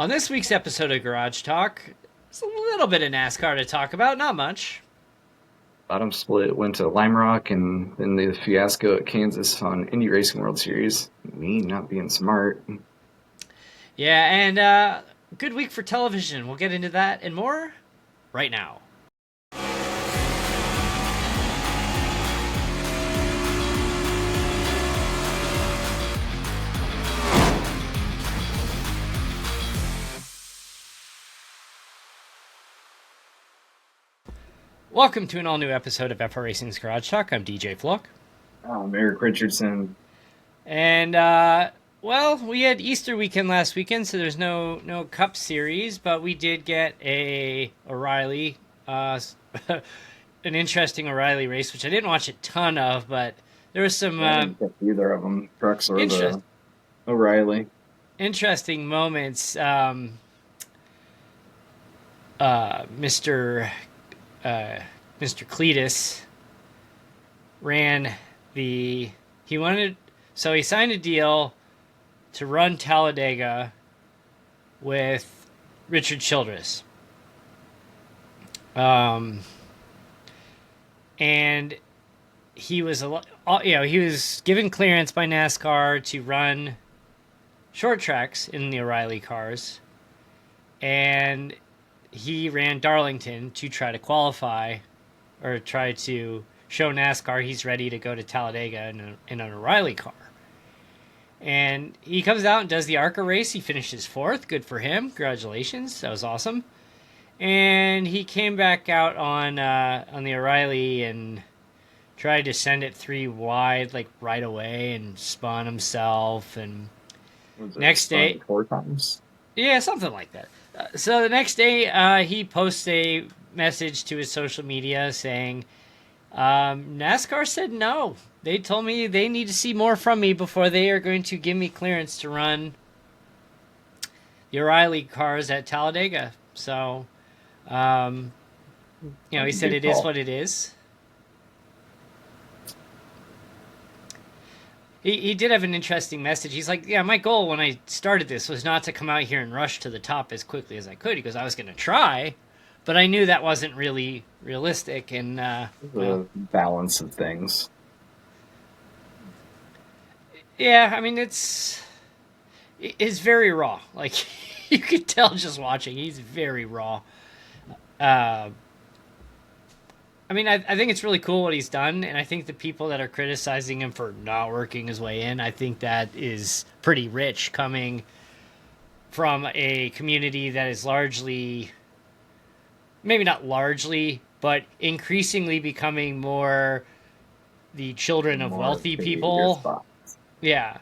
On this week's episode of Garage Talk, there's a little bit of NASCAR to talk about, not much. Bottom split went to Lime Rock, and then the fiasco at Kansas on Indy Racing World Series. Me not being smart. Yeah, and good week for television. We'll get into that and more right now. Welcome to an all-new episode of FR Racing's Garage Talk. I'm DJ Flock. Eric Richardson. And, well, we had Easter weekend last weekend, so there's no Cup Series, but we did get a O'Reilly, an interesting O'Reilly race, which I didn't watch a ton of, but there was some Either of them, trucks or the O'Reilly. Interesting moments. Mr. Cletus ran he signed a deal to run Talladega with Richard Childress. And he was given clearance by NASCAR to run short tracks in the O'Reilly cars, and he ran Darlington to try to qualify or try to show NASCAR he's ready to go to Talladega in an O'Reilly car. And he comes out and does the ARCA race. He finishes fourth. Good for him. Congratulations. That was awesome. And he came back out on the O'Reilly and tried to send it 3 wide like right away and spun himself. And next day, 4 times. Yeah, something like that. So the next day, he posts a message to his social media saying, NASCAR said no. They told me they need to see more from me before they are going to give me clearance to run the O'Reilly cars at Talladega. So, he said it is what it is. He did have an interesting message. He's like, yeah, my goal when I started this was not to come out here and rush to the top as quickly as I could. He goes, I was going to try, but I knew that wasn't really realistic. And the balance of things. Yeah, I mean, it's very raw. Like, you could tell just watching. He's very raw. I mean, I think it's really cool what he's done, and I think the people that are criticizing him for not working his way in, I think that is pretty rich coming from a community that is largely, maybe not largely, but increasingly becoming more the children of wealthy people. Yeah.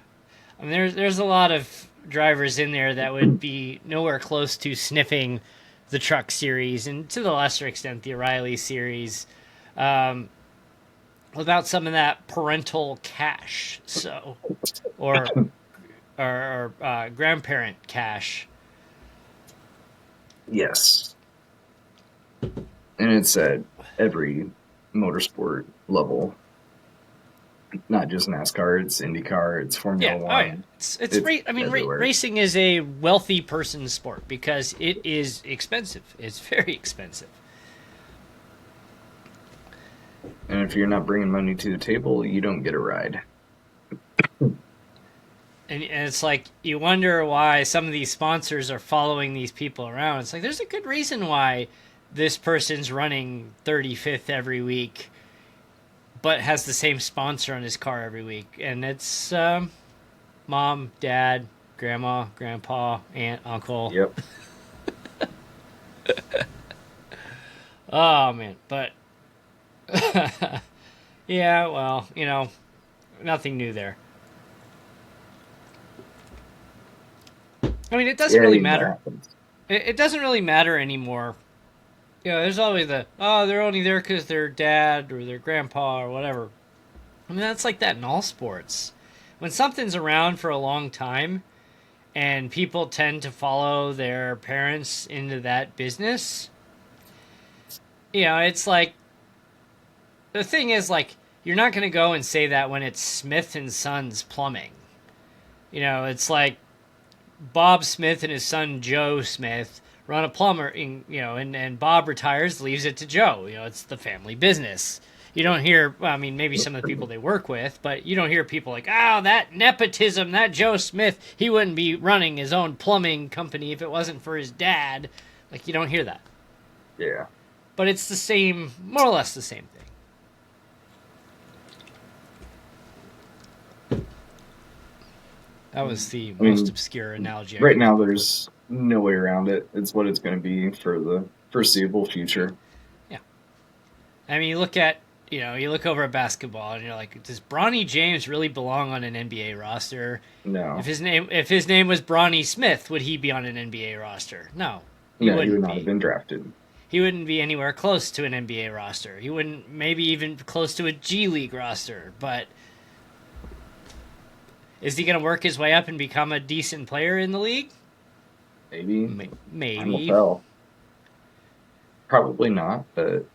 I mean, there's a lot of drivers in there that would be nowhere close to sniffing the Truck Series, and to the lesser extent, the O'Reilly Series, without some of that parental cash, or grandparent cash. Yes, and it's at every motorsport level, not just NASCAR. It's IndyCar. It's Formula One. Oh yeah. Racing is a wealthy person's sport because it is expensive. It's very expensive. And if you're not bringing money to the table, you don't get a ride. And it's like, you wonder why some of these sponsors are following these people around. It's like, there's a good reason why this person's running 35th every week, but has the same sponsor on his car every week. And it's mom, dad, grandma, grandpa, aunt, uncle. Yep. Oh, man. But, yeah, well, nothing new there. I mean, it doesn't really matter. It doesn't really matter anymore. There's always they're only there because their dad or their grandpa or whatever. I mean, that's like that in all sports. When something's around for a long time and people tend to follow their parents into that business, it's like, the thing is, like, you're not going to go and say that when it's Smith and Sons Plumbing. It's like, Bob Smith and his son Joe Smith run a plumbing, and Bob retires, leaves it to Joe. It's the family business. You don't hear, well, I mean, maybe some of the people they work with, but you don't hear people like, oh, that nepotism, that Joe Smith, he wouldn't be running his own plumbing company if it wasn't for his dad. Like, you don't hear that. Yeah. But it's the same, more or less the same thing. That was the most obscure analogy. Right now, there's no way around it. It's what it's going to be for the foreseeable future. Yeah. I mean, you look over at basketball and you're like, does Bronny James really belong on an NBA roster? No. If his name was Bronny Smith, would he be on an NBA roster? No. He would not have been drafted. He wouldn't be anywhere close to an NBA roster. He wouldn't, maybe even close to a G League roster. But is he going to work his way up and become a decent player in the league? Maybe. Maybe. Time will tell. Probably not, but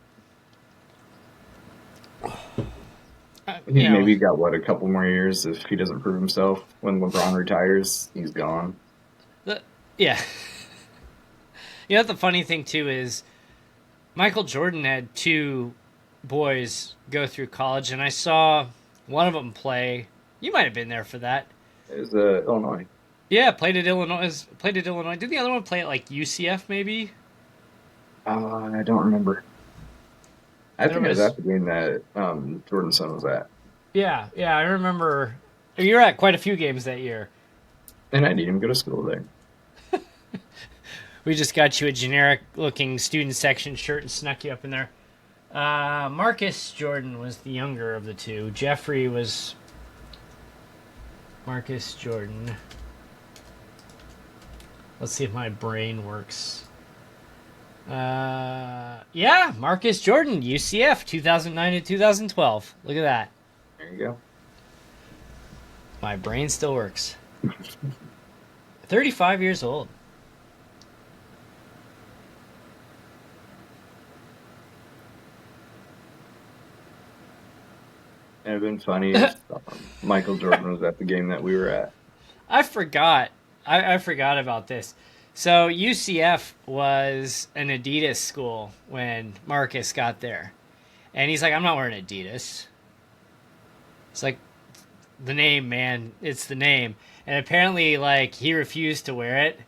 maybe got a couple more years if he doesn't prove himself. When LeBron retires, he's gone. Yeah. The funny thing too is Michael Jordan had two boys go through college, and I saw one of them play. You might have been there for that. It was Illinois. Yeah, played at Illinois. Did the other one play at like UCF maybe? I don't remember. I think it was at the game that Jordan's son was at. Yeah, I remember. You were at quite a few games that year. And I didn't even go to school there. We just got you a generic-looking student section shirt and snuck you up in there. Marcus Jordan was the younger of the two. Jeffrey was Marcus Jordan. Let's see if my brain works. Yeah, Marcus Jordan, UCF, 2009 to 2012. Look at that. There you go. My brain still works. 35 years old. It would have been funny if Michael Jordan was at the game that we were at. I forgot. I forgot about this. So UCF was an Adidas school when Marcus got there. And he's like, I'm not wearing Adidas. It's like, the name, man. It's the name. And apparently, like, he refused to wear it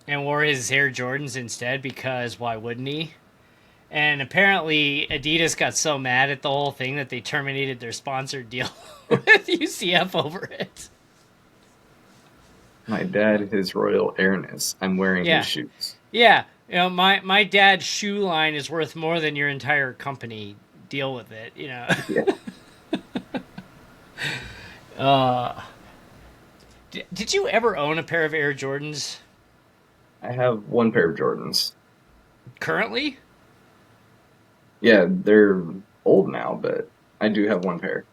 and wore his Air Jordans instead because why wouldn't he? And apparently Adidas got so mad at the whole thing that they terminated their sponsored deal with UCF over it. My dad, his royal airness. I'm wearing his shoes. Yeah. My dad's shoe line is worth more than your entire company. Deal with it, Yeah. Did you ever own a pair of Air Jordans? I have one pair of Jordans. Currently? Yeah, they're old now, but I do have one pair.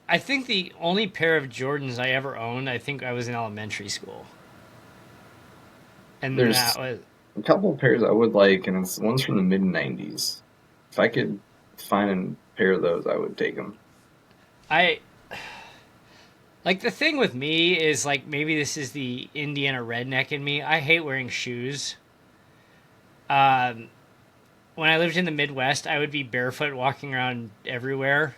I think the only pair of Jordans I ever owned, I think I was in elementary school. And there's that was a couple of pairs I would like, and one's from the mid-'90s. If I could find a pair of those, I would take them. Like, the thing with me is, like, maybe this is the Indiana redneck in me. I hate wearing shoes. When I lived in the Midwest, I would be barefoot walking around everywhere.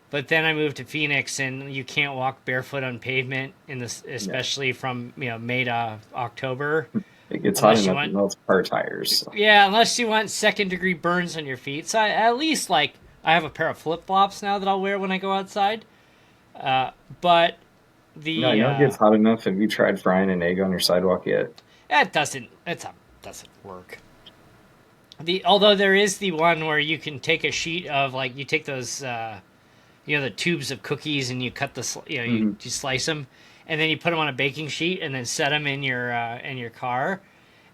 But then I moved to Phoenix, and you can't walk barefoot on pavement, especially from May to October. It gets hot enough to melt car tires. So. Yeah, unless you want second-degree burns on your feet. So at least, like, I have a pair of flip-flops now that I'll wear when I go outside. But No, it gets hot enough. Have you tried frying an egg on your sidewalk yet? It doesn't work. Although there is the one where you can take a sheet of, like, you take those, the tubes of cookies and you cut you slice them, and then you put them on a baking sheet and then set them in your car,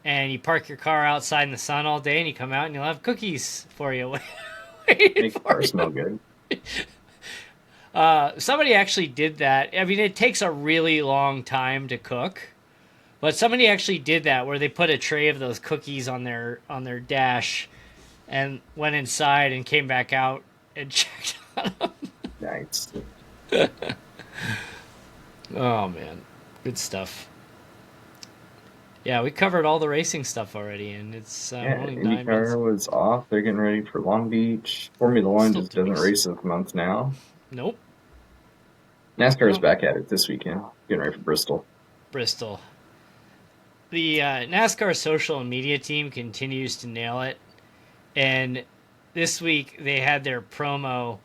and you park your car outside in the sun all day, and you come out and you'll have cookies for you. Make the car smell good. Somebody actually did that. I mean, it takes a really long time to cook, but somebody actually did that where they put a tray of those cookies on their dash and went inside and came back out and checked on them. Nice. Oh man, good stuff. Yeah, we covered all the racing stuff already, and it's Yeah, only 9 minutes. IndyCar was off. They're getting ready for Long Beach. Formula One Still just 2 doesn't weeks. race this month now. Nope. NASCAR is Nope. back at it this weekend, getting ready for Bristol. Bristol. The NASCAR social and media team continues to nail it, and this week they had their promo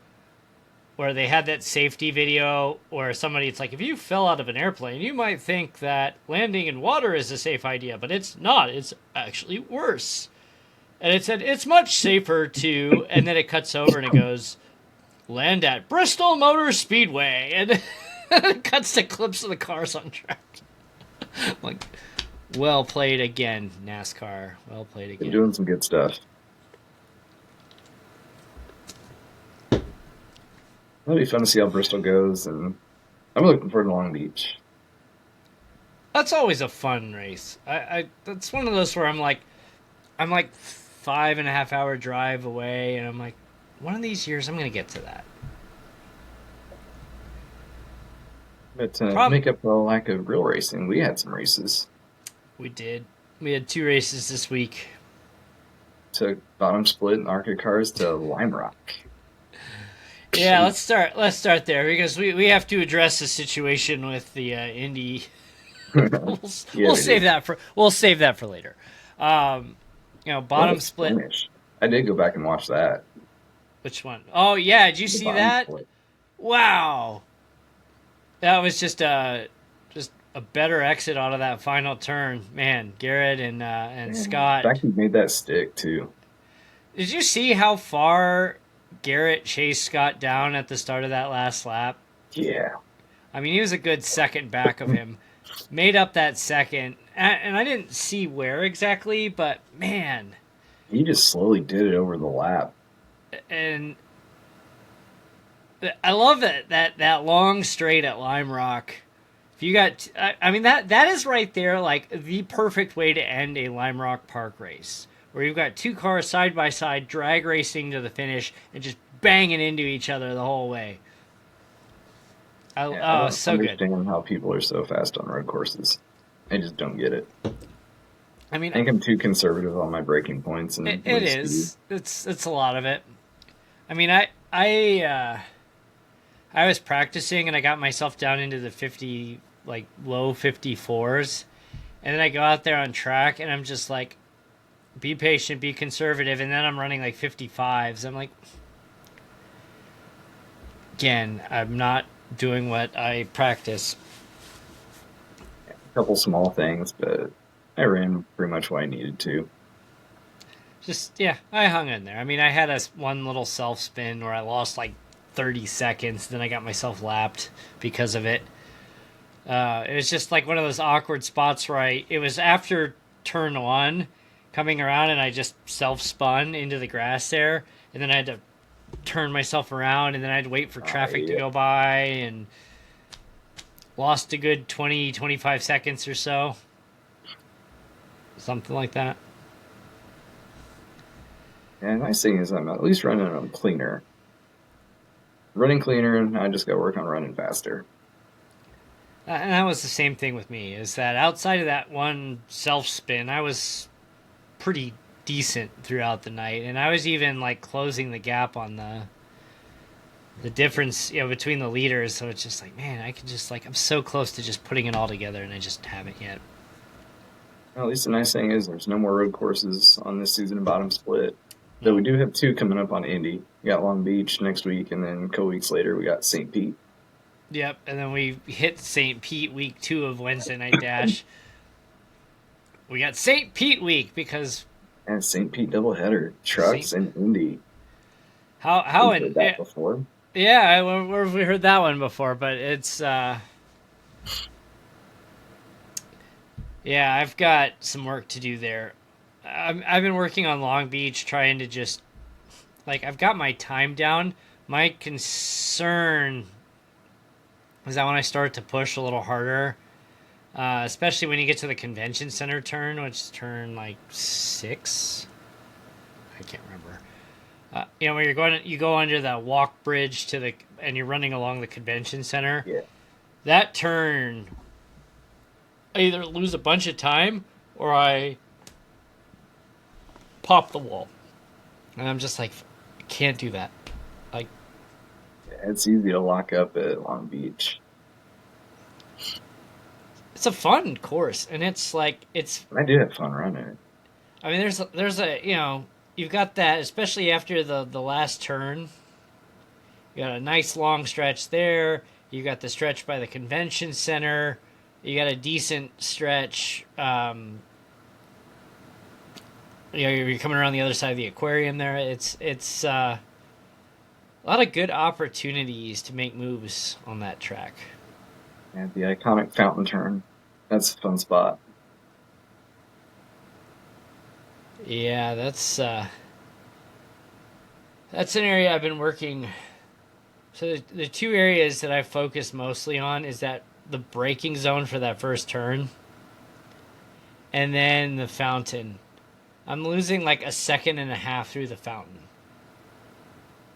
where they had that safety video where somebody, it's like, if you fell out of an airplane, you might think that landing in water is a safe idea, but it's not. It's actually worse. And it said, it's much safer to, and then it cuts over and it goes, land at Bristol Motor Speedway. And it cuts to clips of the cars on track. Like, well played again, NASCAR. Well played They're again. doing some good stuff. It'll be fun to see how Bristol goes, and I'm looking forward to Long Beach. That's always a fun race. That's one of those where I'm like 5.5 hour drive away, and I'm like, one of these years I'm gonna get to that. But to make up for the lack of real racing, we had some races. We did. We had 2 races this week. Took bottom split and ARCA cars to Lime Rock. Yeah, let's start there because we have to address the situation with the Indy. We'll save that for later. Bottom split. Finish. I did go back and watch that. Which one? Oh yeah, did you see that? Split. Wow, that was just a better exit out of that final turn. Man, Garrett and Scott. In fact, he made that stick too. Did you see how far Garrett chased Scott down at the start of that last lap? Yeah. I mean, he was a good second back of him. Made up that second. And I didn't see where exactly, but man. He just slowly did it over the lap. And I love that long straight at Lime Rock. If you got, I mean, that is right there, like the perfect way to end a Lime Rock Park race, where you've got 2 cars side by side, drag racing to the finish, and just banging into each other the whole way. I don't understand how people are so fast on road courses. I just don't get it. I mean, I think I'm too conservative on my braking points, and it is. It's a lot of it. I mean, I was practicing and I got myself down into the 50, like low 54s, and then I go out there on track and I'm just like, be patient, be conservative, and then I'm running like 55s. I'm like, again, I'm not doing what I practice. A couple small things, but I ran pretty much what I needed to. I hung in there. I mean, I had one little self spin where I lost like 30 seconds, then I got myself lapped because of it. It was just like one of those awkward spots where it was after turn 1 coming around, and I just self spun into the grass there, and then I had to turn myself around, and then I had to wait for traffic to go by, and lost a good 20-25 seconds or so, something like that. And the nice thing is I'm at least running them cleaner. Running cleaner, and I just got to work on running faster. And that was the same thing with me, is that outside of that one self spin, I was pretty decent throughout the night, and I was even like closing the gap on the difference, between the leaders. So it's just like, man, I can just I'm so close to just putting it all together, and I just haven't yet. Well, at least the nice thing is there's no more road courses on this season of bottom split. Though we do have 2 coming up on Indy. We got Long Beach next week, and then a couple weeks later we got St. Pete. Yep, and then we hit St. Pete week 2 of Wednesday Night Dash. We got St. Pete week because... And St. Pete doubleheader, trucks and Indy. How We've heard that before. Yeah, where have we heard that one before? But it's... Yeah, I've got some work to do there. I've been working on Long Beach, trying to just... I've got my time down. My concern is that when I start to push a little harder, especially when you get to the convention center turn, which is turn 6. I can't remember. When you go under the walk bridge and you're running along the convention center. Yeah. that turn, I either lose a bunch of time or I pop the wall. And I'm just like, I can't do that. Like, It's easy to lock up at Long Beach. it's a fun course, and it's like I do have fun running it. I mean, there's a you've got that, especially after the last turn. You got a nice long stretch there. You got the stretch by the convention center. You got a decent stretch. You're coming around the other side of the aquarium there. It's a lot of good opportunities to make moves on that track. And the iconic fountain turn. That's a fun spot. Yeah, that's an area I've been working. So the two areas that I focus mostly on is that the braking zone for that first turn, and then the fountain. I'm losing like a second and a half through the fountain.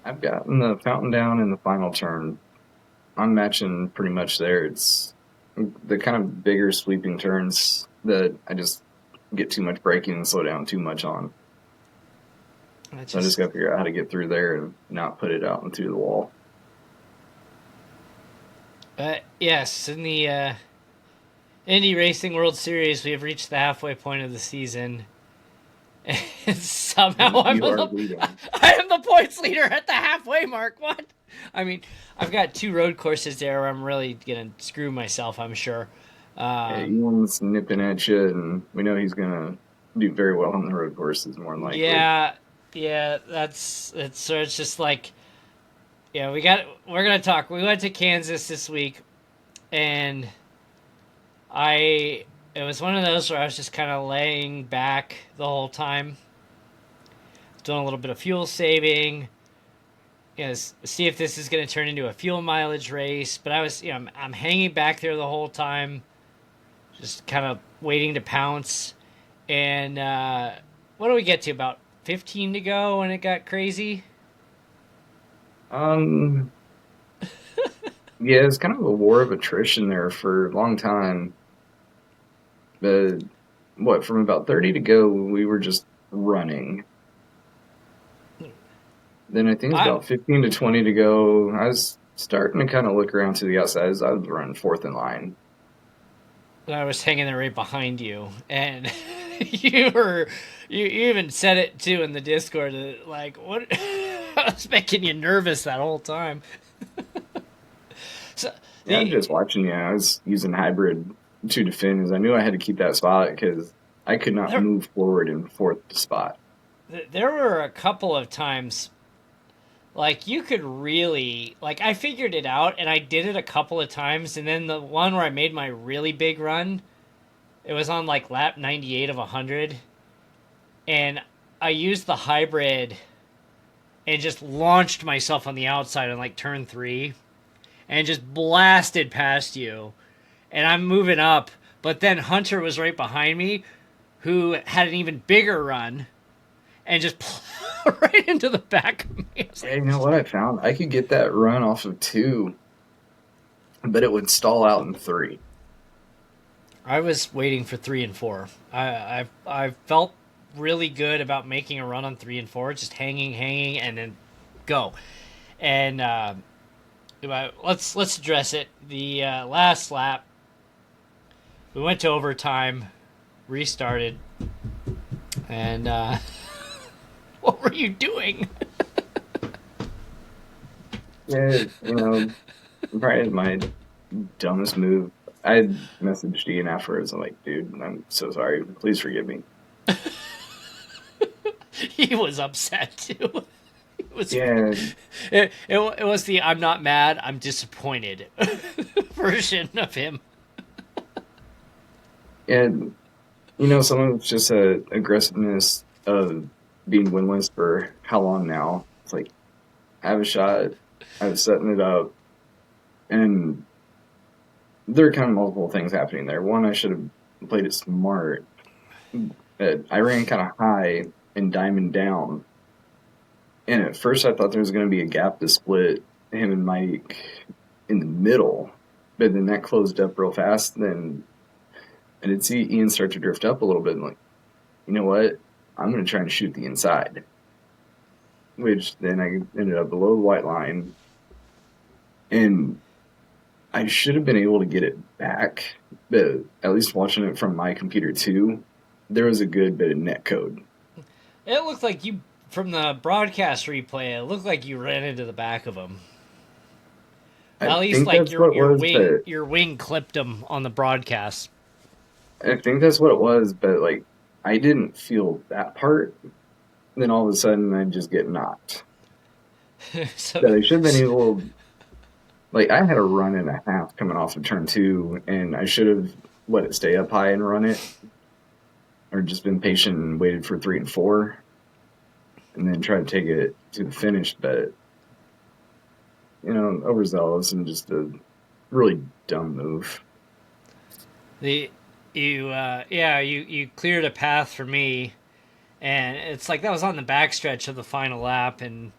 I've gotten the fountain down in the final turn. I'm matching pretty much there. It's the kind of bigger sweeping turns that I just get too much braking and slow down too much on. So I just got to figure out how to get through there and not put it out into the wall. Yes, in the Indy Racing World Series, we have reached the halfway point of the season. And somehow I am the points leader at the halfway mark. What? I mean, I've got 2 road courses there where I'm really going to screw myself, I'm sure. Ewan's nipping at you, and we know he's going to do very well on the road courses, more than likely. Yeah, so it's just like, we're going to talk. We went to Kansas this week, and it was one of those where I was just kind of laying back the whole time, doing a little bit of fuel saving, see if this is going to turn into a fuel mileage race. But I was, I'm hanging back there the whole time, just kind of waiting to pounce. And what do we get to? About 15 to go when it got crazy? Yeah, it's kind of a war of attrition there for a long time. But from about 30 to go, we were just running. Then I think it's about 15 to 20 to go. I was starting to kind of look around to the outside as I was running fourth in line. I was hanging there right behind you, and you even said it too in the Discord. Like, what? I was making you nervous that whole time. I'm just watching you. I was using hybrid to defend, as I knew I had to keep that spot because I could not move forward in fourth spot. There were a couple of times, like, you could really, like, I figured it out, and I did it a couple of times, and then the one where I made my really big run, it was on, like, lap 98 of 100, and I used the hybrid and just launched myself on the outside on, like, turn 3, and just blasted past you, and I'm moving up, but then Hunter was right behind me, who had an even bigger run, and just right into the back of me. Hey, you know what I found? I could get that run off of 2, but it would stall out in 3. I was waiting for 3 and 4. I felt really good about making a run on 3 and 4, just hanging, and then go. And let's address it. The last lap, we went to overtime, restarted, and what were you doing? Yeah, probably my dumbest move. I messaged Ian afterwards. I'm like, dude, I'm so sorry. Please forgive me. He was upset too. It was the I'm not mad, I'm disappointed version of him. And some of it's just a aggressiveness of being winless for how long now. It's like, I have a shot, I was setting it up, and there are kind of multiple things happening there. One, I should have played it smart. I ran kind of high and diamond down. And at first I thought there was going to be a gap to split him and Mike in the middle. but then that closed up real fast. Then I did see Ian start to drift up a little bit. And like, you know what? I'm going to try and shoot the inside, which then I ended up below the white line. And I should have been able to get it back, but at least watching it from my computer too, there was a good bit of net code. It looked like you, from the broadcast replay, it looked like you ran into the back of him. At least like your wing clipped him on the broadcast. I think that's what it was, but like I didn't feel that part. Then all of a sudden I just get knocked. So I should have been able. Like, I had a run and a half coming off of turn 2, and I should have let it stay up high and run it, or just been patient and waited for 3 and 4, and then try to take it to the finish. But, you know, overzealous and just a really dumb move. You cleared a path for me, and it's like that was on the backstretch of the final lap, and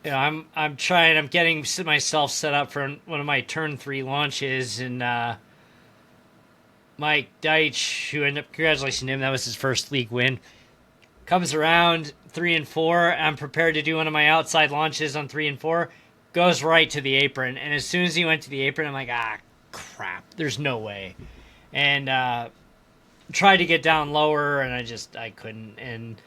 you know, I'm getting myself set up for one of my turn 3 launches, and Mike Deitch, who ended up, congratulations to him, that was his first league win, comes around 3 and 4. I'm prepared to do one of my outside launches on 3 and 4, goes right to the apron, and as soon as he went to the apron, I'm like, crap, there's no way, and tried to get down lower, and I couldn't, and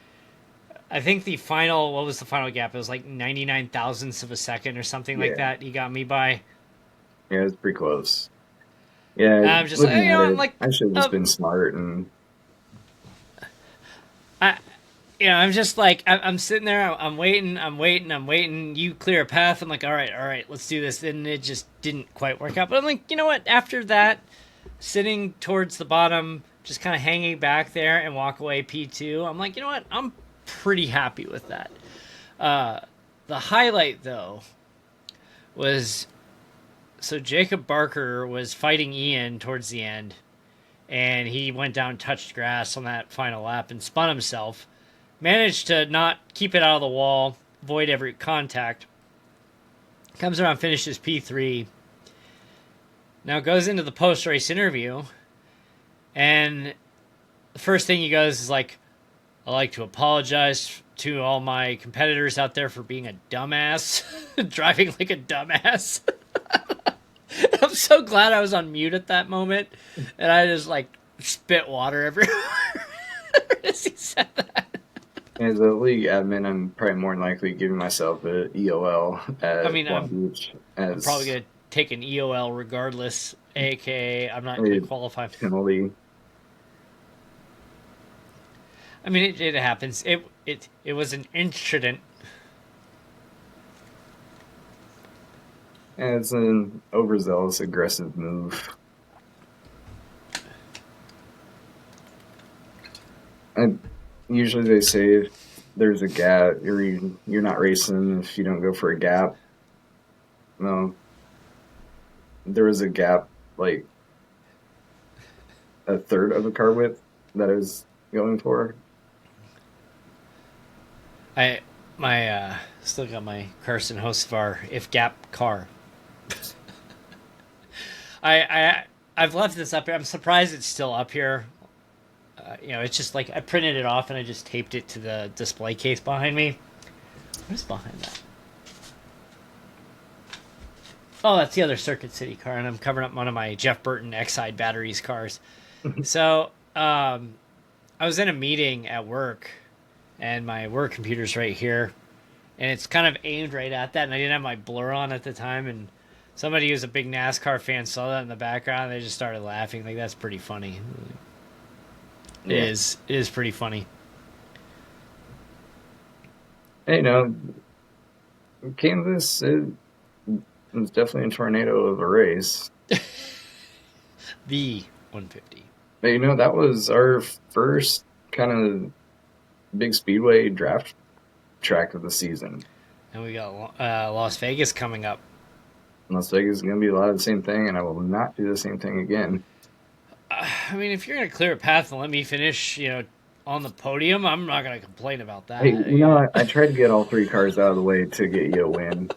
I think what was the final gap? It was like 99 thousandths of a second or something like that. He got me by. Yeah, it was pretty close. Yeah, I'm just like, I should have just been smart and. I'm just like, I'm sitting there, I'm waiting. You clear a path. I'm like, all right, let's do this. And it just didn't quite work out. But I'm like, you know what? After that, sitting towards the bottom, just kind of hanging back there and walk away P2. I'm like, you know what? I'm pretty happy with that. The highlight, though, was so Jacob Barker was fighting Ian towards the end, and he went down, touched grass on that final lap, and spun himself. Managed to not keep it out of the wall, avoid every contact. Comes around, finishes P3. Now goes into the post-race interview, and the first thing he goes is like, I'd like to apologize to all my competitors out there for being a dumbass, driving like a dumbass. I'm so glad I was on mute at that moment, and I just like spit water everywhere as he said that. As a league admin, I'm probably more than likely giving myself an EOL at Long Beach. I'm probably going to take an EOL regardless, aka I'm not going to qualify. Penalty. I mean, it happens. It was an incident. And it's an overzealous, aggressive move. And usually they say if there's a gap, you're not racing if you don't go for a gap. No. There was a gap, like a third of a car width that I was going for. I still got my Carson Hocevar if gap car. I've left this up here. I'm surprised it's still up here. It's just like I printed it off and I just taped it to the display case behind me. What's behind that? Oh, that's the other Circuit City car, and I'm covering up one of my Jeff Burton Exide batteries cars. So I was in a meeting at work, and my work computer's right here, and it's kind of aimed right at that, and I didn't have my blur on at the time, and somebody who's a big NASCAR fan saw that in the background, and they just started laughing. Like, that's pretty funny. Yeah. It is pretty funny. Hey, Kansas was definitely a tornado of a race. The 150. But, that was our first kind of big speedway draft track of the season. And we got Las Vegas coming up. Las Vegas is going to be a lot of the same thing, and I will not do the same thing again. I mean, if you're going to clear a path and let me finish, on the podium, I'm not going to complain about that. Hey, I tried to get all 3 cars out of the way to get you a win.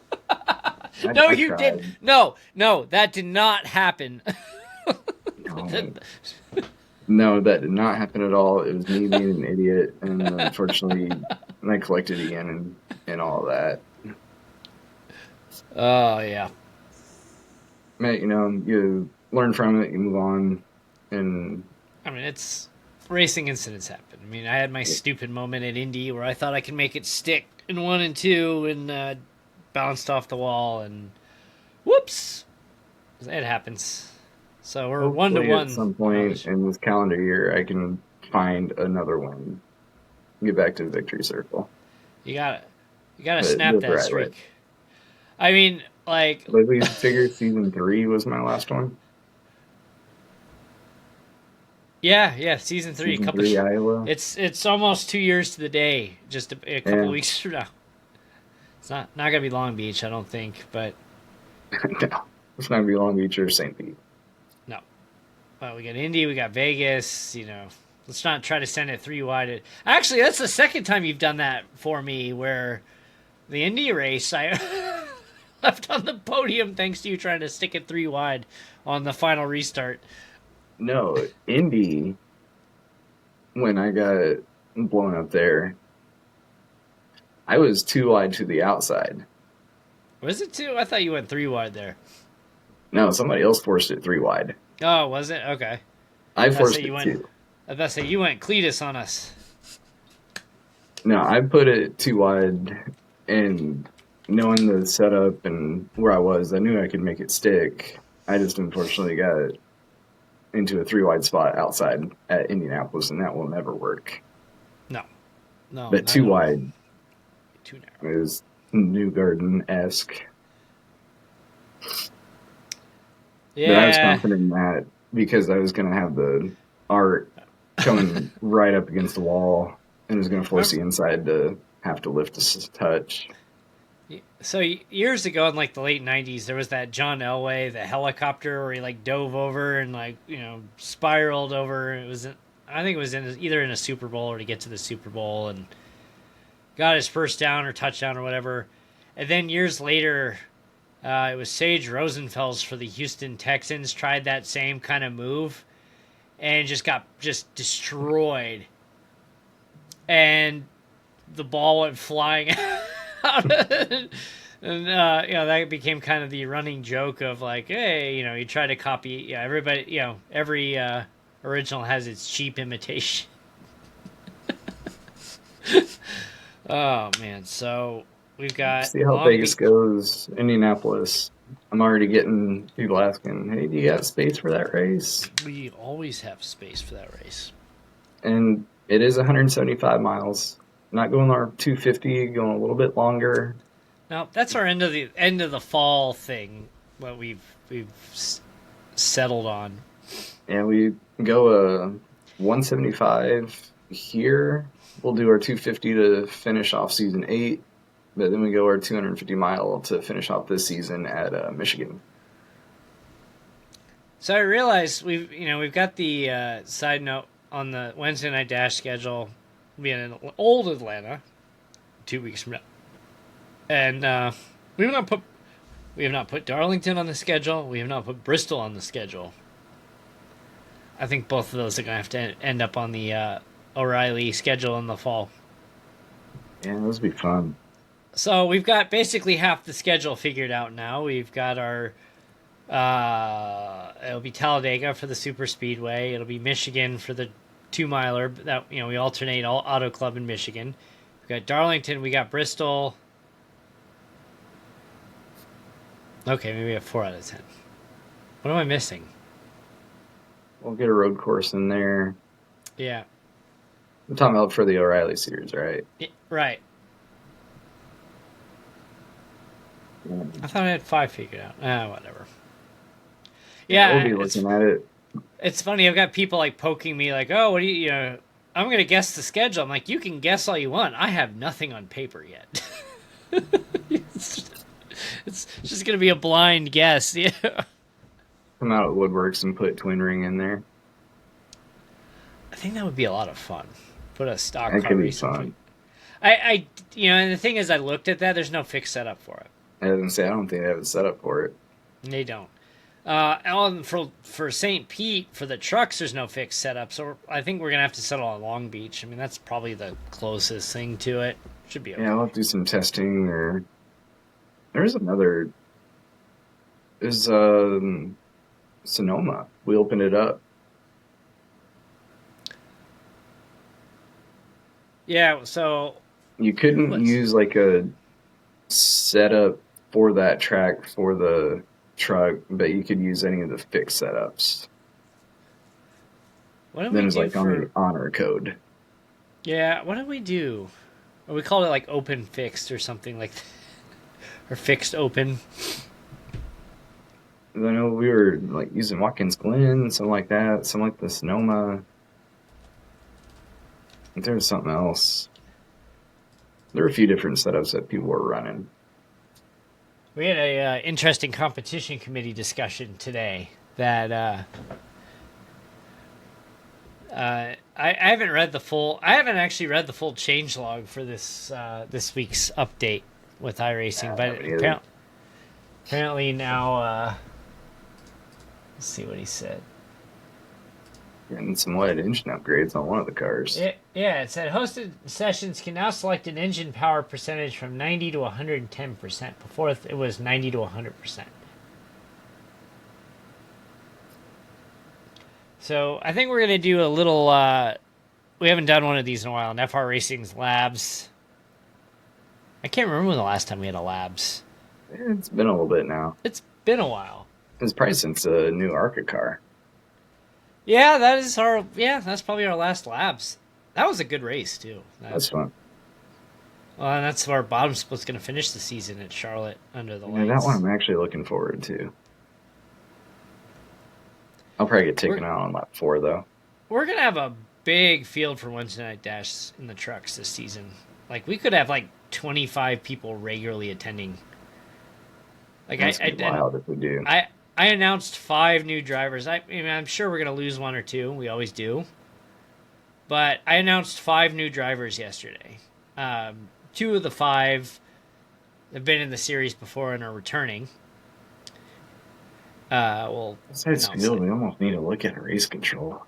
No, I you did. tried. No, that did not happen. No. No, that did not happen at all. It was me being an idiot, and unfortunately, I collected again and all that. Oh, yeah. But, you learn from it, you move on, and I mean, it's racing incidents happen. I mean, I had my stupid moment at Indy where I thought I could make it stick in 1 and 2 and bounced off the wall, and whoops, it happens. So we're hopefully at 1-1. some point in this calendar year, I can find another win, get back to the victory circle. You gotta But snap do it that the right streak. way. I mean, like, But we figured season 3 was my last one. yeah, season 3. Season 3 Iowa. It's almost 2 years to the day. Just a couple weeks from now. It's not gonna be Long Beach, I don't think, but No, it's not gonna be Long Beach or St. Pete. no. Well, we got Indy, we got Vegas. Let's not try to send it 3 wide. Actually, that's the second time you've done that for me, where the Indy race I left on the podium thanks to you trying to stick it 3 wide on the final restart. No, Indy, when I got blown up there, I was 2 wide to the outside. Was it 2? I thought you went 3 wide there. No, somebody else forced it 3 wide. Oh, was it? Okay. I forced it I was 2. about to say, you went Cletus on us. No, I put it 2 wide, and knowing the setup and where I was, I knew I could make it stick. I just unfortunately got into a 3 wide spot outside at Indianapolis, and that will never work. No. But 2 wide Too narrow. is New Garden-esque. Yeah. But I was confident in that because I was going to have the art coming right up against the wall, and it was going to force the inside to have to lift a touch. So years ago in the late 90s, there was that John Elway, the helicopter where he dove over and spiraled over. I think it was either in a Super Bowl or to get to the Super Bowl and got his first down or touchdown or whatever. And then years later, it was Sage Rosenfels for the Houston Texans tried that same kind of move and just got destroyed. And the ball went flying out. And that became kind of the running joke of hey, you try to copy. Everybody, every original has its cheap imitation. Oh man, so we've got. See how Vegas goes. Indianapolis. I'm already getting people asking, "Hey, do you got space for that race?" We always have space for that race. And it is 175 miles. Not going our 250, going a little bit longer. Now that's our end of the fall thing. What we've settled on. And we go 175 here. We'll do our 250 to finish off season 8, but then we go our 250 mile to finish off this season at Michigan. So I realized we've got the side note on the Wednesday night dash schedule. We'll be in old Atlanta 2 weeks from now, and we have not put Darlington on the schedule. We have not put Bristol on the schedule. I think both of those are going to have to end up on the O'Reilly schedule in the fall. Yeah, those will be fun. So we've got basically half the schedule figured out now. We've got our it'll be Talladega for the Super Speedway. It'll be Michigan for the 2-miler. That we alternate all Auto Club in Michigan. We got Darlington. We got Bristol. Okay, maybe we have 4 out of 10. What am I missing? We'll get a road course in there. Yeah. I'm talking about for the O'Reilly series, right? Yeah, right. Yeah. I thought I had 5 figured out. Whatever. Yeah, we'll be looking at it. It's funny. I've got people poking me oh, what do you I'm going to guess the schedule. I'm like, you can guess all you want. I have nothing on paper yet. It's just going to be a blind guess. Yeah. Come out at Woodworks and put Twin Ring in there. I think that would be a lot of fun. Put a stock That car could be race. fun. And the thing is, I looked at that. There's no fixed setup for it. I didn't say I don't think they have it set up for it. They don't. And for St. Pete, for the trucks, there's no fixed setup. So I think we're going to have to settle on Long Beach. I mean, that's probably the closest thing to it. Should be okay. Yeah, I'll have to do some testing. Or there's another. There's Sonoma. We opened it up. Yeah, so You couldn't use like a setup for that track for the truck, but you could use any of the fixed setups. What did Then we it's do like for... on the honor code. Yeah, what did we do? Or we called it like open fixed or something like that. Or fixed open. I know we were like using Watkins Glen, something like that, something like the Sonoma. There was something else. There were a few different setups that people were running. We had a interesting competition committee discussion today that I haven't read the full. I haven't actually read the full changelog for this this week's update with iRacing, but apparently now. Let's see what he said. And some light engine upgrades on one of the cars. It said hosted sessions can now select an engine power percentage from 90 to 110%. Before it was 90 to 100%. So I think we're going to do a little... we haven't done one of these in a while. In FR Racing's Labs. I can't remember when the last time we had a Labs. It's been a little bit now. It's been a while. It's probably since a new ARCA car. Yeah, that's probably our last Labs. That was a good race, too. That's fun. Well, and that's our bottom split's going to finish the season at Charlotte under the lights. That one I'm actually looking forward to. I'll probably get taken out on lap 4, though. We're going to have a big field for Wednesday Night Dash in the trucks this season. Like, we could have, 25 people regularly attending. Like, That's wild if we do. I announced 5 new drivers. I mean, I'm sure we're going to lose 1 or 2. We always do. But I announced 5 new drivers yesterday. 2 of the 5 have been in the series before and are returning. Besides field, we almost need to look at race control.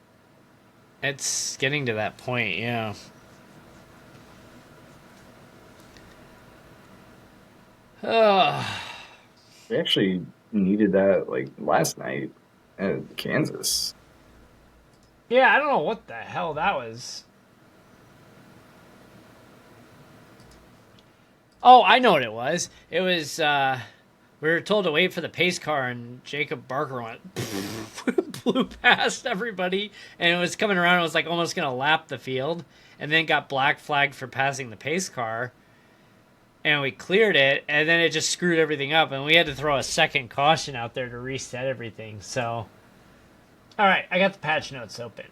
It's getting to that point, yeah. We actually needed that last night at Kansas. Yeah, I don't know what the hell that was. Oh, I know what it was. It was we were told to wait for the pace car, and Jacob Barker blew past everybody, and it was coming around. It was almost gonna lap the field, and then got black flagged for passing the pace car. And we cleared it, and then it just screwed everything up, and we had to throw a second caution out there to reset everything. So, all right, I got the patch notes open.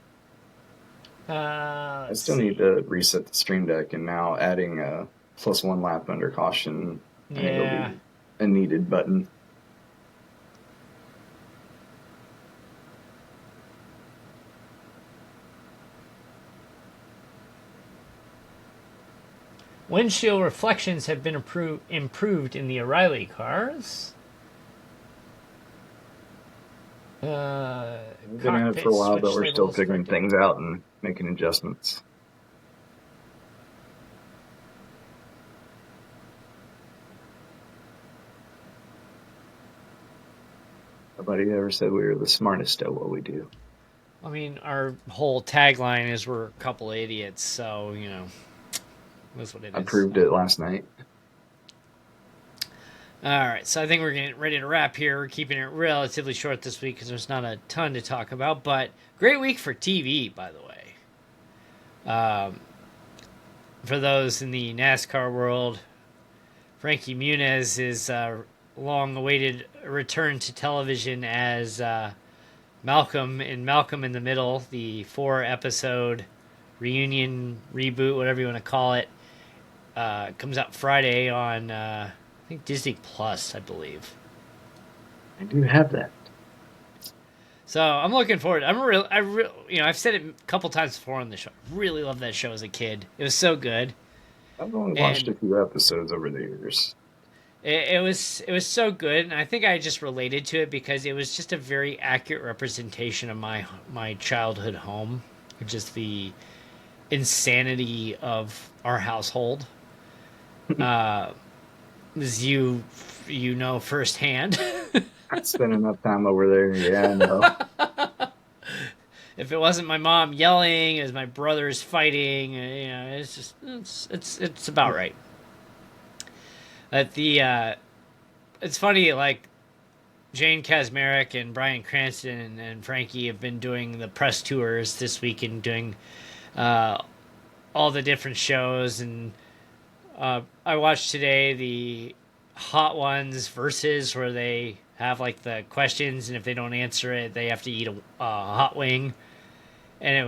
I still need to reset the stream deck, and now adding a +1 lap under caution. Yeah. It'll be a needed button. Windshield reflections have been improved in the O'Reilly cars. We've been at it for a while, but we're still figuring things out and making adjustments. Nobody ever said we were the smartest at what we do. I mean, our whole tagline is we're a couple idiots, so, you know, that's what it is. I proved it last night. All right, so I think we're getting ready to wrap here. We're keeping it relatively short this week because there's not a ton to talk about, but great week for TV, by the way. For those in the NASCAR world, Frankie Muniz is long-awaited return to television as Malcolm in the Middle, the 4-episode reunion, reboot, whatever you want to call it. Comes out Friday on, I think, Disney Plus, I believe. I do have that. So I'm looking forward. I've said it a couple times before on the show. I really loved that show as a kid. It was so good. I've only watched a few episodes over the years. It was so good, and I think I just related to it because it was just a very accurate representation of my childhood home, just the insanity of our household. Uh, as you know firsthand. I spent enough time over there. Yeah, I know. If it wasn't my mom yelling, it was my brothers fighting. It's just it's about right. But it's funny, like Jane Kasmerick and Bryan Cranston and Frankie have been doing the press tours this week and doing uh, all the different shows. And I watched today the Hot Ones versus where they have like the questions, and if they don't answer it, they have to eat a hot wing. And it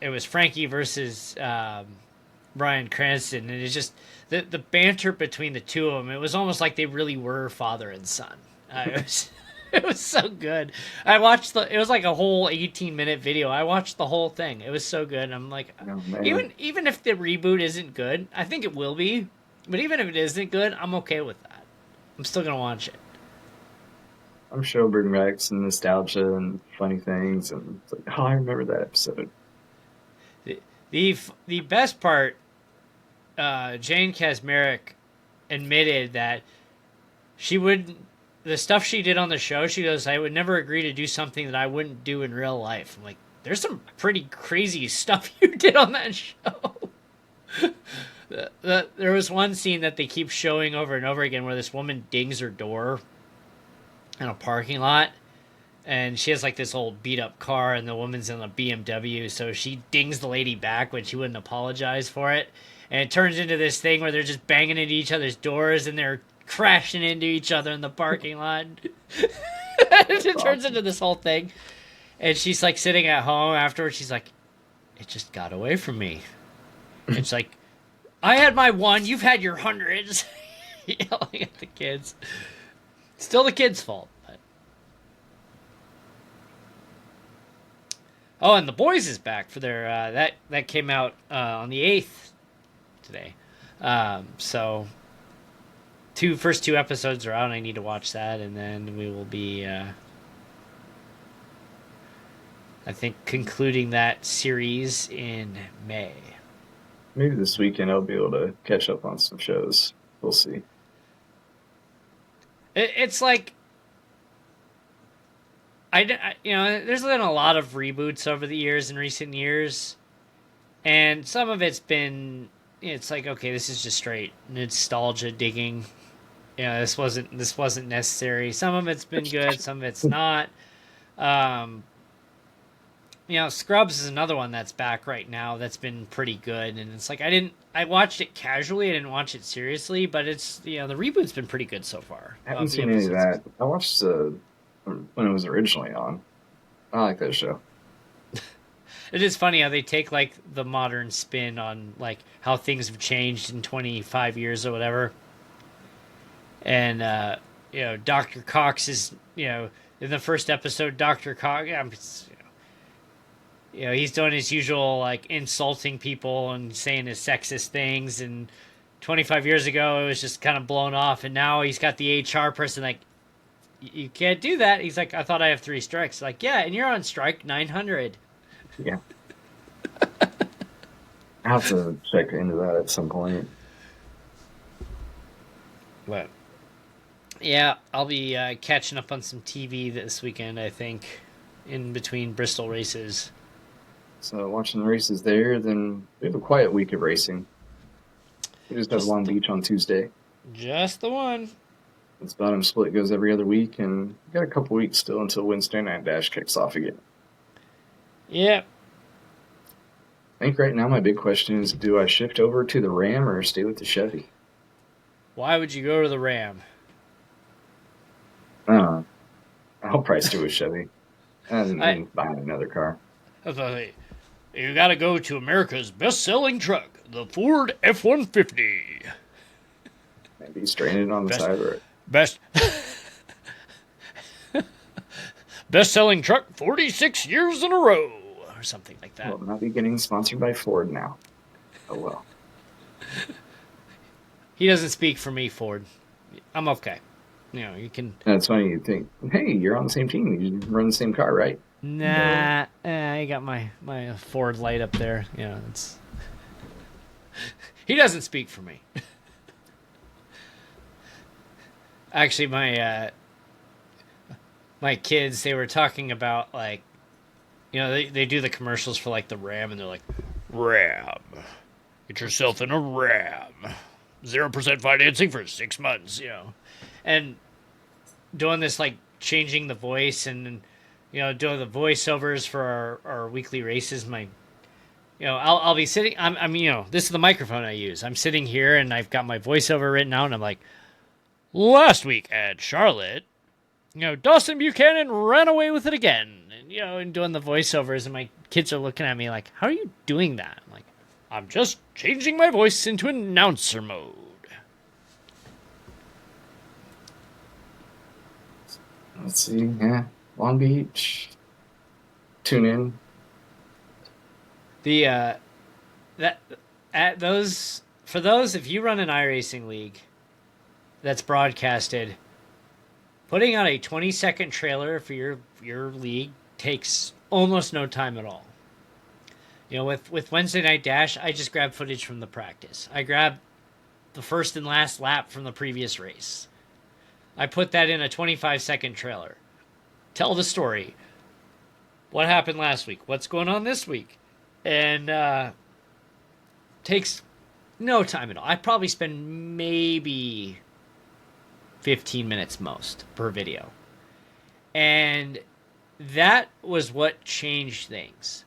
was Frankie versus Bryan Cranston, and it's just the banter between the two of them. It was almost like they really were father and son. It was it was so good. I watched it was like a whole 18-minute video. I watched the whole thing. It was so good. I'm like, Oh, man. even if the reboot isn't good, I think it will be. But even if it isn't good, I'm okay with that. I'm still gonna watch it. I'm sure it'll bring back some nostalgia and funny things. And it's like, oh, I remember that episode. The best part, Jane Kasmerick admitted that she would the stuff she did on the show. She goes, "I would never agree to do something that I wouldn't do in real life." I'm like, "There's some pretty crazy stuff you did on that show." There was one scene that they keep showing over and over again where this woman dings her door in a parking lot, and she has like this old beat up car, and the woman's in a BMW, so she dings the lady back when she wouldn't apologize for it, and it turns into this thing where they're just banging into each other's doors and they're crashing into each other in the parking lot. It turns into this whole thing, and she's like sitting at home afterwards. She's like, "It just got away from me." It's like, "I had my one, you've had your hundreds." Yelling at the kids. Still the kids' fault. But... Oh, and The Boys is back for their that came out on the 8th today. So first two episodes are out. I need to watch that, and then we will be I think concluding that series in May. Maybe this weekend I'll be able to catch up on some shows. We'll see. It's like there's been a lot of reboots over the years in recent years, and some of it's been it's like, okay, this is just straight nostalgia digging. This wasn't necessary. Some of it's been good, some of it's not. Scrubs is another one that's back right now that's been pretty good, and it's like I watched it casually, I didn't watch it seriously, but it's the reboot's been pretty good so far. I haven't seen any of that. I watched when it was originally on. I like that show. It is funny how they take like the modern spin on like how things have changed in 25 years or whatever. And Dr. Cox is in the first episode, Dr. Cox, he's doing his usual like insulting people and saying his sexist things, and 25 years ago it was just kind of blown off, and now he's got the HR person like, you can't do that. He's like, I thought I have 3 strikes. Like, yeah, and you're on strike 900. Yeah. I'll have to check into that at some point. But yeah, I'll be catching up on some TV this weekend, I think, in between Bristol races. So watching the races there, then we have a quiet week of racing. We just have Long Beach on Tuesday. Just the one. This bottom split goes every other week, and we've got a couple weeks still until Wednesday Night Dash kicks off again. Yep. I think right now my big question is, do I shift over to the Ram or stay with the Chevy? Why would you go to the Ram? I'll probably stay with Chevy. I'm buying another car. You gotta go to America's best-selling truck, the Ford F-150. Maybe stranded on the side of the road. Best-selling truck 46 years in a row, or something like that. Well, not be getting sponsored by Ford now. Oh well. He doesn't speak for me, Ford. I'm okay. You can. That's funny. You think, hey, you're on the same team. You run the same car, right? No. Nah, I got my Ford light up there. It's he doesn't speak for me. Actually, my kids, they were talking about, like, they do the commercials for, like, the Ram, and they're like, Ram, get yourself in a Ram, 0% financing for 6 months, and doing this, like, changing the voice, and doing the voiceovers for our weekly races. I'll be sitting. This is the microphone I use. I'm sitting here and I've got my voiceover written out, and I'm like, last week at Charlotte, Dawson Buchanan ran away with it again, and doing the voiceovers, and my kids are looking at me like, how are you doing that? I'm like, I'm just changing my voice into announcer mode. Let's see. Yeah, Long Beach. Tune in. For those, if you run an iRacing league that's broadcasted, putting out a 20-second trailer for your league takes almost no time at all. With Wednesday Night Dash, I just grab footage from the practice. I grab the first and last lap from the previous race. I put that in a 25-second trailer. Tell the story. What happened last week? What's going on this week? And takes no time at all. I probably spend maybe 15 minutes most per video. And that was what changed things.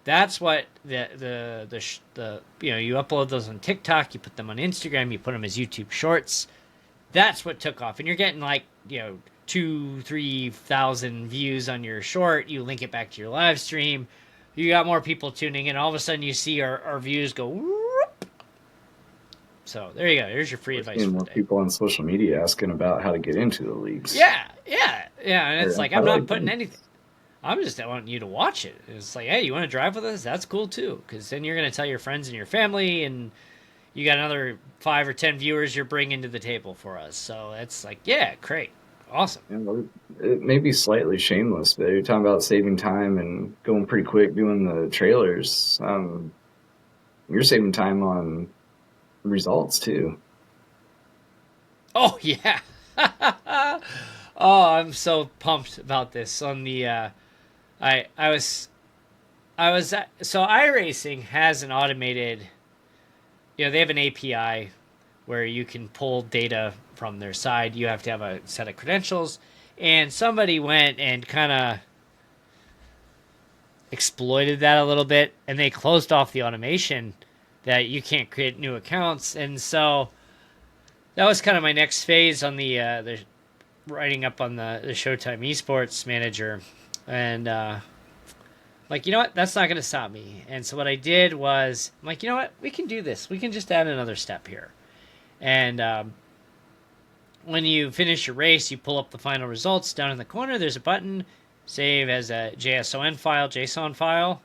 That's what you upload those on TikTok, you put them on Instagram, you put them as YouTube shorts. That's what took off. And you're getting 2,000-3,000 views on your short. You link it back to your live stream. You got more people tuning in. All of a sudden you see our views go whoop. So there you go. There's your free advice for the more day. People on social media asking about how to get into the leagues. Yeah. And it's like, I'm not putting anything. I'm just wanting you to watch it. It's like, hey, you want to drive with us? That's cool too, because then you're going to tell your friends and your family, and you got another 5 or 10 viewers you're bringing to the table for us. So it's like, yeah, great, awesome. It may be slightly shameless, but you're talking about saving time and going pretty quick doing the trailers. You're saving time on results too. Oh yeah. Oh, I'm so pumped about this. On the so iRacing has an automated, they have an API where you can pull data from their side. You have to have a set of credentials, and somebody went and kind of exploited that a little bit, and they closed off the automation that you can't create new accounts. And so that was kind of my next phase on the writing up on the Showtime Esports Manager. And like, that's not going to stop me. And so what I did was, I'm like, we can do this. We can just add another step here. And when you finish your race, you pull up the final results. Down in the corner, there's a button, save as a JSON file.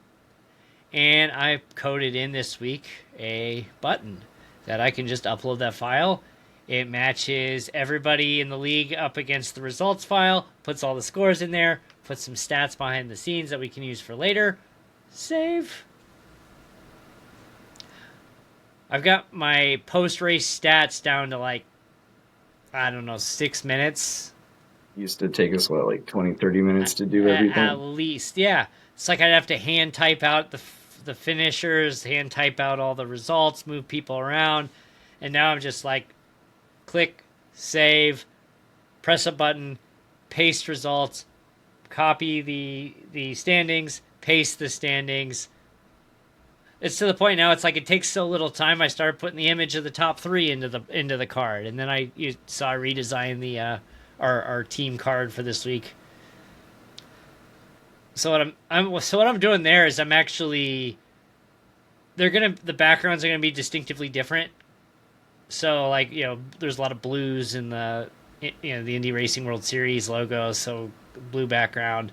And I coded in this week a button that I can just upload that file. It matches everybody in the league up against the results file, puts all the scores in there, puts some stats behind the scenes that we can use for later. Save. I've got my post-race stats down to 6 minutes. Used to take us, 20, 30 minutes to do everything? At least, yeah. It's like I'd have to hand type out the finishers, hand type out all the results, move people around. And now I'm just like, click, save, press a button, paste results, copy the standings, paste the standings. It's to the point now, it's like it takes so little time, I started putting the image of the top 3 into the card. And then I redesigned the our team card for this week. So what I'm doing there is I'm actually, the backgrounds are gonna be distinctively different. So there's a lot of blues in the Indy Racing World Series logo, so blue background.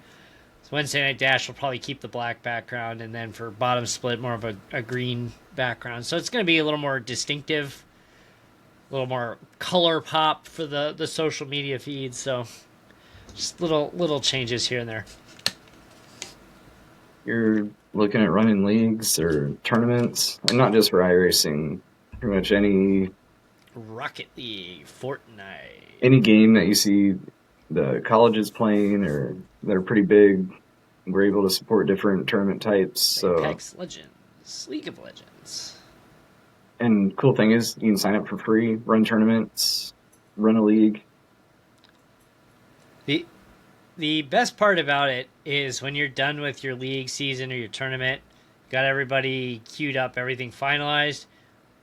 So Wednesday Night Dash will probably keep the black background, and then for bottom split, more of a green background. So it's going to be a little more distinctive. a little more color pop for the social media feed. So just little changes here and there. You're looking at running leagues or tournaments, and not just for iRacing, pretty much Rocket League, Fortnite, any game that you see the colleges playing or they're pretty big. We're able to support different tournament types. So, Apex Legends, League of Legends. and cool thing is you can sign up for free, run tournaments, run a league. The the best part about it is when you're done with your league season or your tournament, got everybody queued up, everything finalized.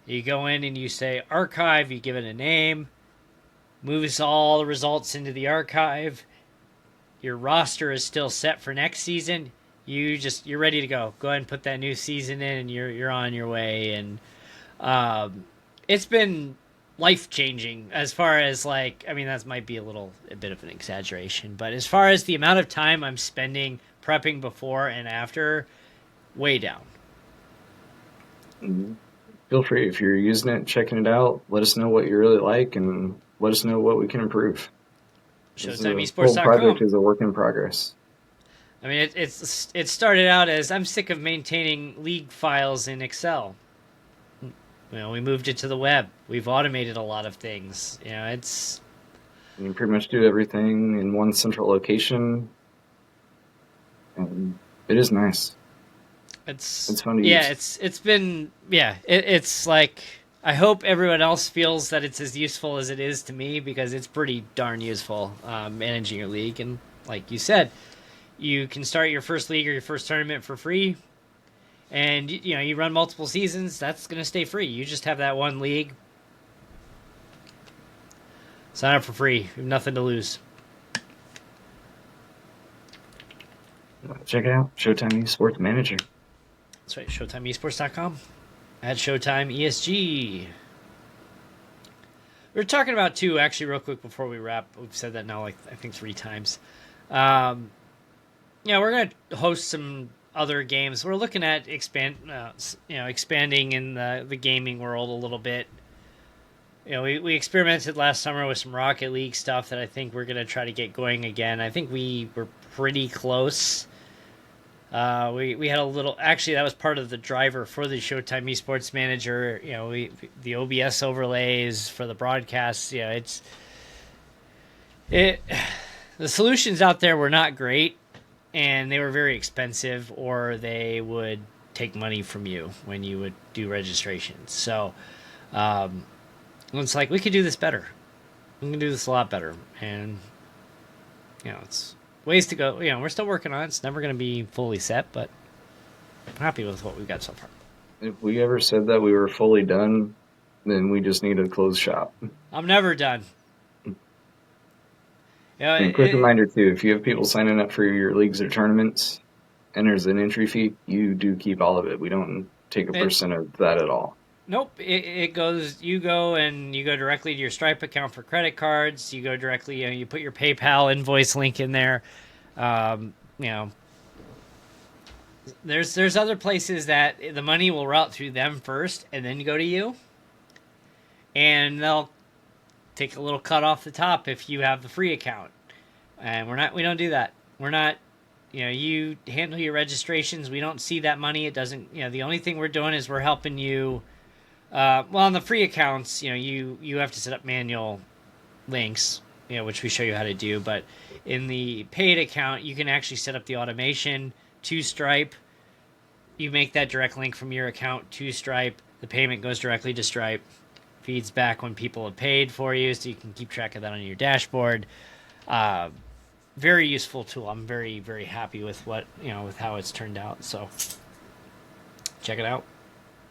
You go in and you say archive, you give it a name, moves all the results into the archive. Your roster is still set for next season. You're ready to go. Go ahead and put that new season in, and you're on your way. And it's been life changing as far as like, I mean, that might be a bit of an exaggeration, but as far as the amount of time I'm spending prepping before and after, way down. Feel free, if you're using it, checking it out, let us know what you really like and let us know what we can improve. ShowtimeEsports.com. The whole project is a work in progress. I mean, it started out as I'm sick of maintaining league files in Excel. We moved it to the web. We've automated a lot of things. You can pretty much do everything in one central location, and it is nice. It's fun to use. It's like, I hope everyone else feels that it's as useful as it is to me, because it's pretty darn useful managing your league. And like you said, you can start your first league or your first tournament for free, and you run multiple seasons. That's going to stay free. You just have that one league. Sign up for free. You have nothing to lose. Check it out. Showtime Esports Manager. That's right. ShowtimeEsports.com. At Showtime ESG. We were talking about, too, actually, real quick before we wrap. We've said that now, like, I think 3 times. We're going to host some other games. We're looking at expanding in the gaming world a little bit. We experimented last summer with some Rocket League stuff that I think we're going to try to get going again. I think we were pretty close. We had a little, actually that was part of the driver for the Showtime Esports Manager. The OBS overlays for the broadcasts. The solutions out there were not great, and they were very expensive, or they would take money from you when you would do registrations. So it's like, we could do this better. We can do this a lot better. And it's ways to go. We're still working on it. It's never going to be fully set, but I'm happy with what we've got so far. If we ever said that we were fully done, then we just need to close shop. I'm never done. And quick reminder, too, if you have people signing up for your leagues or tournaments and there's an entry fee, you do keep all of it. We don't take a percent of that at all. Nope. It goes, you go directly to your Stripe account for credit cards. You go directly, you put your PayPal invoice link in there. There's other places that the money will route through them first and then go to you. And they'll take a little cut off the top if you have the free account. And we don't do that. We're not, you handle your registrations. We don't see that money. It doesn't, the only thing we're doing is we're helping you. On the free accounts, you have to set up manual links, which we show you how to do. But in the paid account, you can actually set up the automation to Stripe. You make that direct link from your account to Stripe. The payment goes directly to Stripe, feeds back when people have paid for you, so you can keep track of that on your dashboard. Very useful tool. I'm very, very happy with with how it's turned out. So check it out.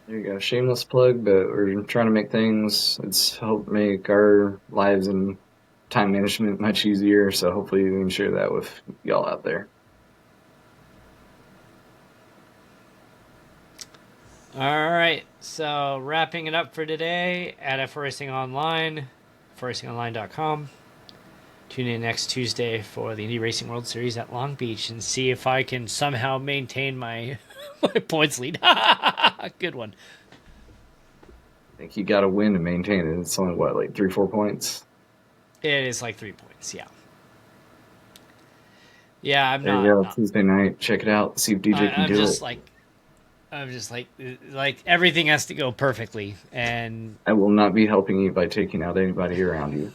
There you go. Shameless plug, but we're trying to make things. It's helped make our lives and time management much easier. So hopefully we can share that with y'all out there. All right. So wrapping it up for today at F4 Racing Online, f4racingonline.com. Tune in next Tuesday for the Indy Racing World Series at Long Beach and see if I can somehow maintain my points lead. Good one. think you got to win to maintain it. It's only what, like 3-4 points. It is like 3 points. Yeah. Yeah, I'm There you not. go. Tuesday night, check it out. See if DJ can I'm do just it. like everything has to go perfectly, and I will not be helping you by taking out anybody around you.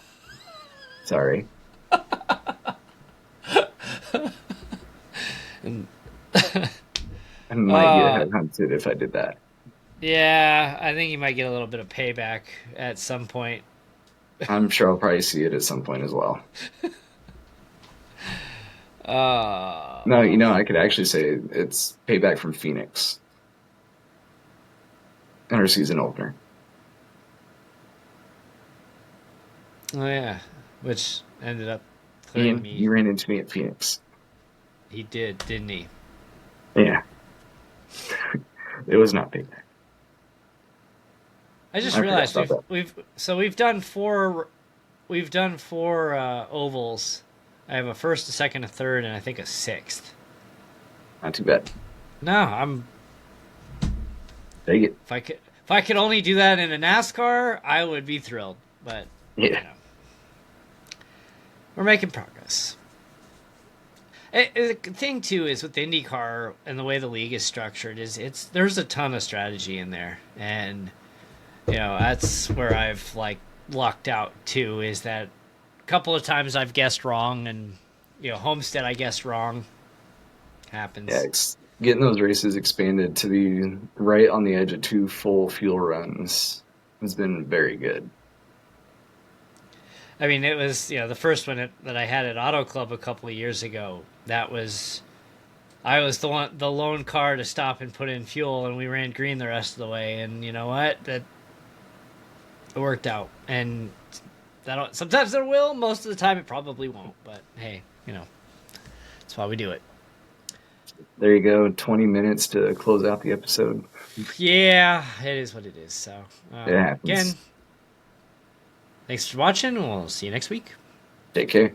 Sorry. I might get headhunted if I did that. yeah, I think you might get a little bit of payback at some point. I'm sure I'll probably see it at some point as well. No, I could actually say it's payback from Phoenix in our season opener. Oh yeah, which ended up putting Ian, me. you ran into me at Phoenix. He did, didn't he? Yeah. It was not payback. I just I realized forgot about we've done four ovals. I have a first, a second, a third, and I think a sixth. Not too bad. No, I'm. Take it. If I could only do that in a NASCAR, I would be thrilled. But Yeah. We're making progress. The thing too is with the IndyCar and the way the league is structured is there's a ton of strategy in there, and that's where I've like lucked out too. Is that a couple of times I've guessed wrong, and Homestead I guessed wrong. Happens. Yeah, getting those races expanded to be right on the edge of 2 full fuel runs has been very good. I mean, it was the first one that I had at Auto Club a couple of years ago. I was the lone car to stop and put in fuel, and we ran green the rest of the way. And you know what? That it worked out. And that sometimes it will. Most of the time, it probably won't. But hey, that's why we do it. There you go. 20 minutes to close out the episode. Yeah, it is what it is. So It happens. again, thanks for watching. We'll see you next week. Take care.